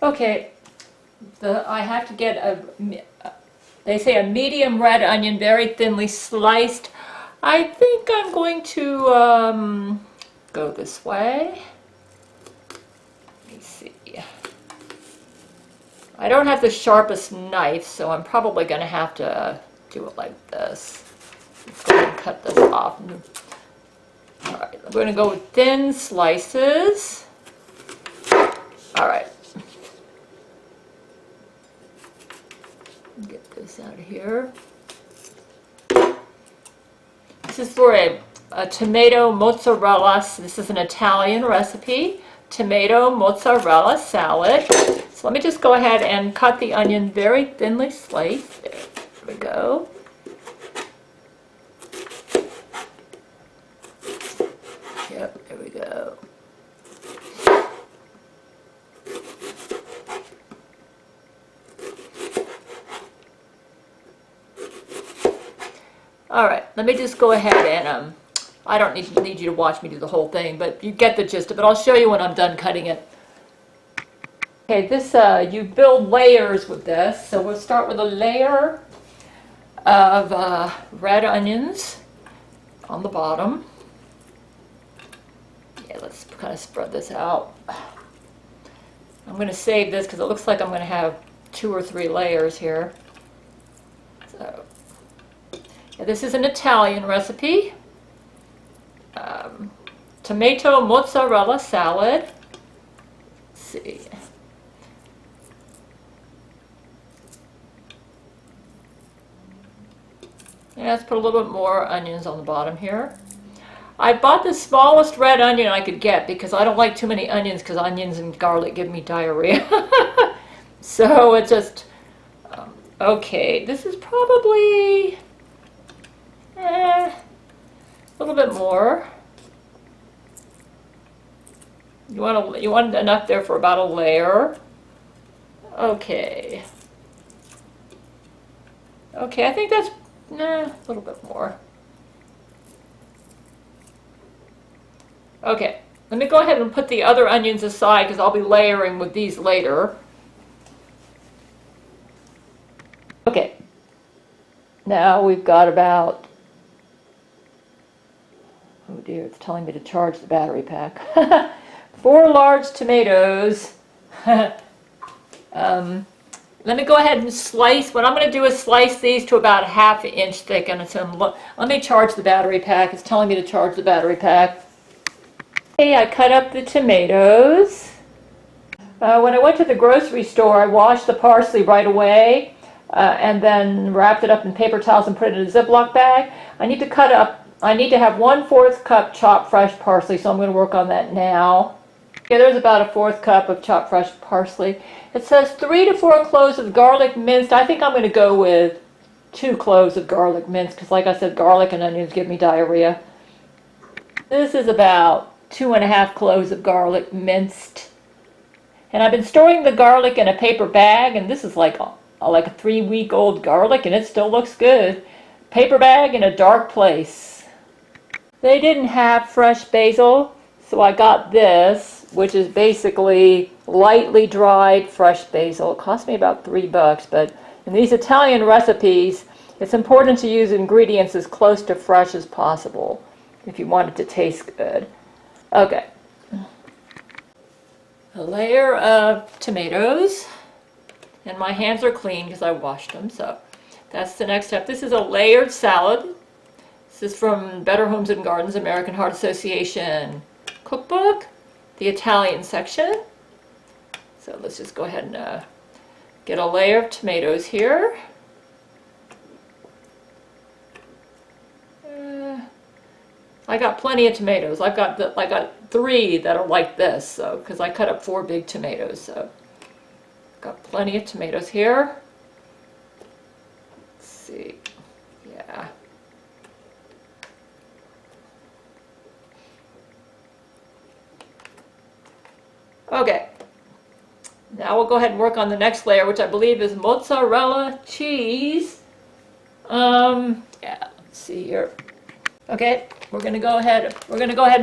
Okay, I have to get they say a medium red onion, very thinly sliced. I think I'm going to go this way. Let me see. I don't have the sharpest knife, so I'm probably going to have to do it like this. Let's go ahead and cut this off. All right, I'm going to go with thin slices. All right. Get this out of here. This is for a tomato mozzarella. This is an Italian recipe. Tomato mozzarella salad. So let me just go ahead and cut the onion very thinly sliced. There we go. Yep, there we go. All right, let me just go ahead and, I don't need you to watch me do the whole thing, but you get the gist of it. I'll show you when I'm done cutting it. Okay, this, you build layers with this. So we'll start with a layer of red onions on the bottom. Yeah, let's kind of spread this out. I'm going to save this because it looks like I'm going to have 2 or 3 layers here. So. This is an Italian recipe. Tomato mozzarella salad. Let's see. Yeah, let's put a little bit more onions on the bottom here. I bought the smallest red onion I could get because I don't like too many onions because onions and garlic give me diarrhea. So it's just, okay, this is probably a little bit more. You want enough there for about a layer. Okay. Okay, I think that's a little bit more. Okay, let me go ahead and put the other onions aside because I'll be layering with these later. Okay, now we've got about, oh dear, it's telling me to charge the battery pack. 4 large tomatoes. Let me go ahead and slice. What I'm going to do is slice these to about 1/2 inch thick. And so let me charge the battery pack. It's telling me to charge the battery pack. Okay, I cut up the tomatoes. When I went to the grocery store, I washed the parsley right away and then wrapped it up in paper towels and put it in a Ziploc bag. I need to have 1/4 cup chopped fresh parsley, so I'm going to work on that now. Yeah, there's about a 1/4 cup of chopped fresh parsley. It says 3 to 4 cloves of garlic minced. I think I'm going to go with 2 cloves of garlic minced because, like I said, garlic and onions give me diarrhea. This is about 2½ cloves of garlic minced. And I've been storing the garlic in a paper bag, and this is like a 3-week-old garlic, and it still looks good. Paper bag in a dark place. They didn't have fresh basil, so I got this, which is basically lightly dried fresh basil. It cost me about $3, but in these Italian recipes, it's important to use ingredients as close to fresh as possible if you want it to taste good. Okay. A layer of tomatoes, and my hands are clean because I washed them, so that's the next step. This is a layered salad. This is from Better Homes and Gardens, American Heart Association cookbook, the Italian section. So let's just go ahead and get a layer of tomatoes here. I got plenty of tomatoes. I got 3 that are like this, so because I cut up 4 big tomatoes, so got plenty of tomatoes here. Let's see, yeah. Okay, now we'll go ahead and work on the next layer, which I believe is mozzarella cheese. Yeah, let's see here. Okay, we're gonna go ahead and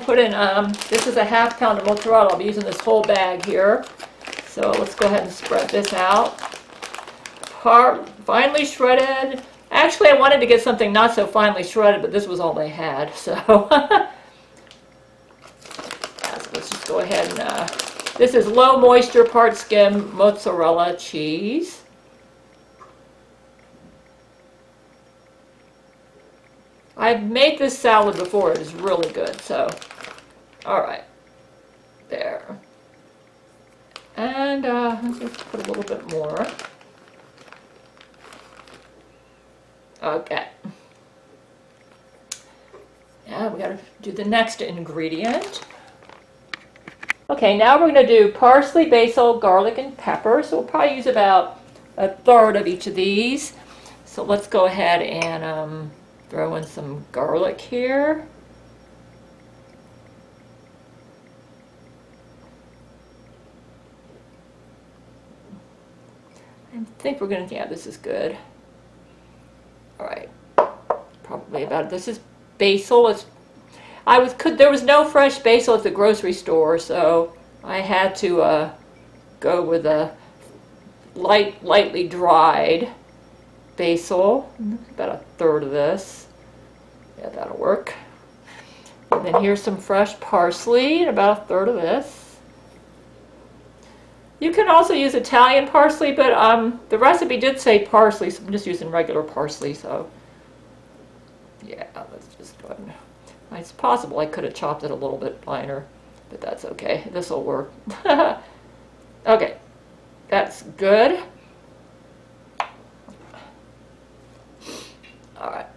put in, this is a 1/2 pound of mozzarella. I'll be using this whole bag here. So let's go ahead and spread this out. Finely shredded. Actually, I wanted to get something not so finely shredded, but this was all they had. So, yeah, so let's just go ahead and, this is low moisture, part skim mozzarella cheese. I've made this salad before. It is really good. So, all right, there. And let's just put a little bit more. Okay. Now we gotta do the next ingredient. Okay, now we're gonna do parsley, basil, garlic, and pepper. So we'll probably use about a third of each of these. So let's go ahead and throw in some garlic here. I think we're gonna, yeah, this is good. All right, probably about, this is basil. There was no fresh basil at the grocery store, so I had to go with a lightly dried basil. About a third of this. Yeah, that'll work. And then here's some fresh parsley, and about a third of this. You can also use Italian parsley, but the recipe did say parsley, so I'm just using regular parsley. So yeah, let's just go ahead and, it's possible I could have chopped it a little bit finer, but that's okay. This will work. Okay, that's good. All right.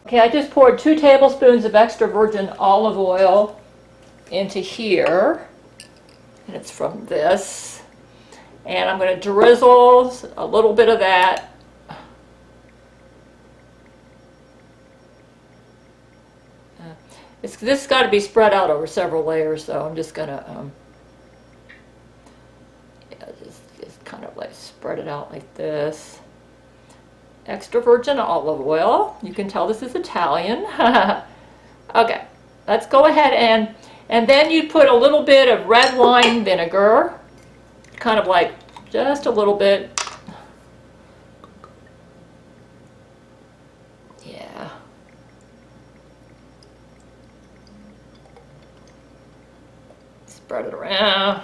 Okay, I just poured 2 tablespoons of extra virgin olive oil into here, and it's from this. And I'm going to drizzle a little bit of that. This has got to be spread out over several layers, so I'm just going to yeah, just kind of like spread it out like this. Extra virgin olive oil. You can tell this is Italian. Okay, let's go ahead and then you put a little bit of red wine vinegar, kind of like just a little bit. Yeah. Spread it around.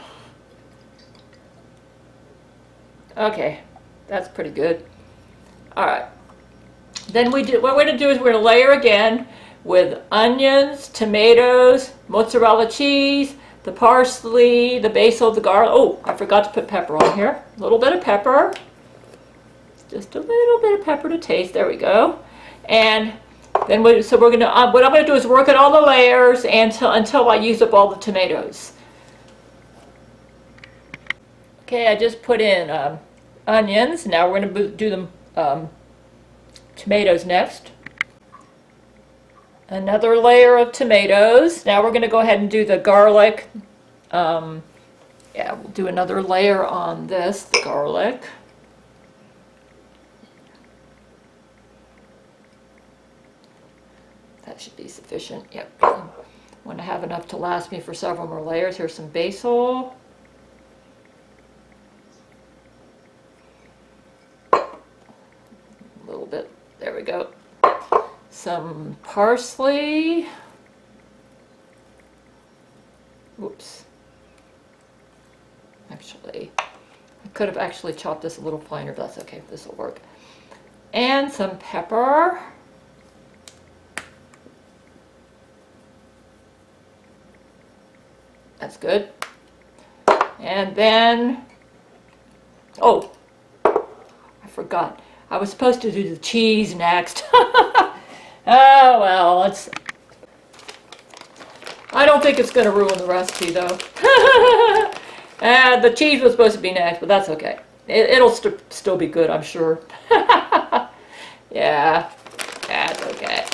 Okay, that's pretty good. All right. Then what we're going to do is we're going to layer again with onions, tomatoes, mozzarella cheese, the parsley, the basil, the garlic. Oh, I forgot to put pepper on here. A little bit of pepper. Just a little bit of pepper to taste. There we go. And then we're going to, what I'm going to do is work at all the layers until I use up all the tomatoes. Okay, I just put in onions. Now we're going to do them tomatoes next. Another layer of tomatoes. Now we're going to go ahead and do the garlic. Yeah, we'll do another layer on this, the garlic. That should be sufficient. Yep. I want to have enough to last me for several more layers. Here's some basil. A little bit. There we go. Some parsley. Oops. Actually, I could have actually chopped this a little finer, but that's okay. This will work. And some pepper. That's good. And then, oh, I forgot. I was supposed to do the cheese next. Oh, well, I don't think it's going to ruin the recipe, though. The cheese was supposed to be next, but that's okay. It'll still be good, I'm sure. Yeah, that's okay.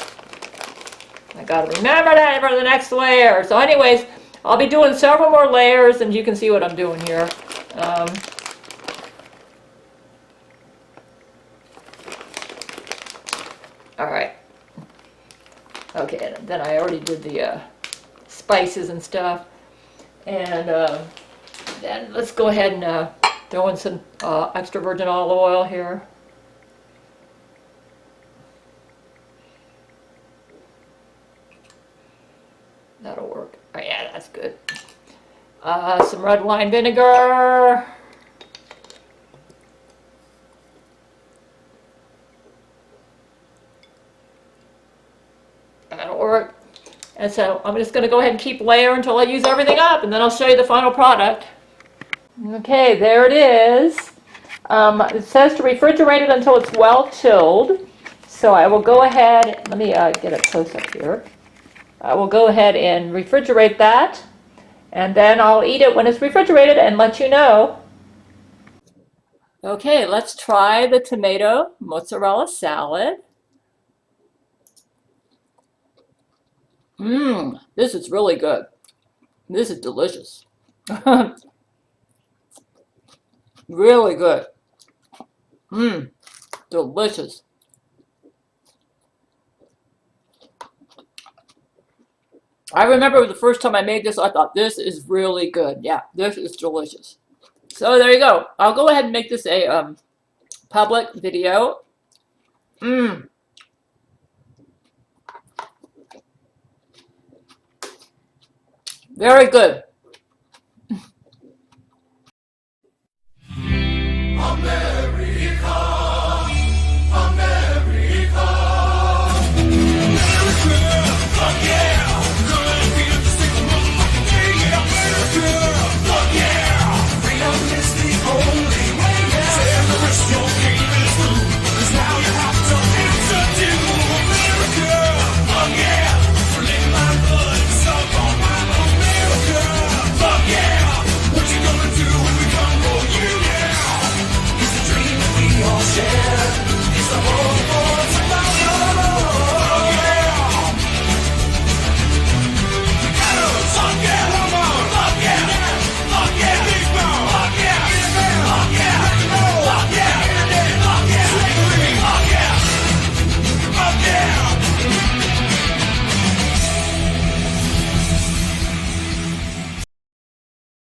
I got to remember that for the next layer. So anyways, I'll be doing several more layers, and you can see what I'm doing here. All right. Okay, then I already did the spices and stuff. And then let's go ahead and throw in some extra virgin olive oil here. That'll work. Oh yeah, that's good. Some red wine vinegar. That'll work. And so I'm just going to go ahead and keep layering until I use everything up, and then I'll show you the final product. Okay, there it is. It says to refrigerate it until it's well chilled. So I will go ahead, let me get a close up here. I will go ahead and refrigerate that, and then I'll eat it when it's refrigerated and let you know. Okay, let's try the tomato mozzarella salad. This is really good. This is delicious. Really good. Delicious. I remember the first time I made this, I thought this is really good. Yeah, this is delicious. So there you go. I'll go ahead and make this a public video. Very good.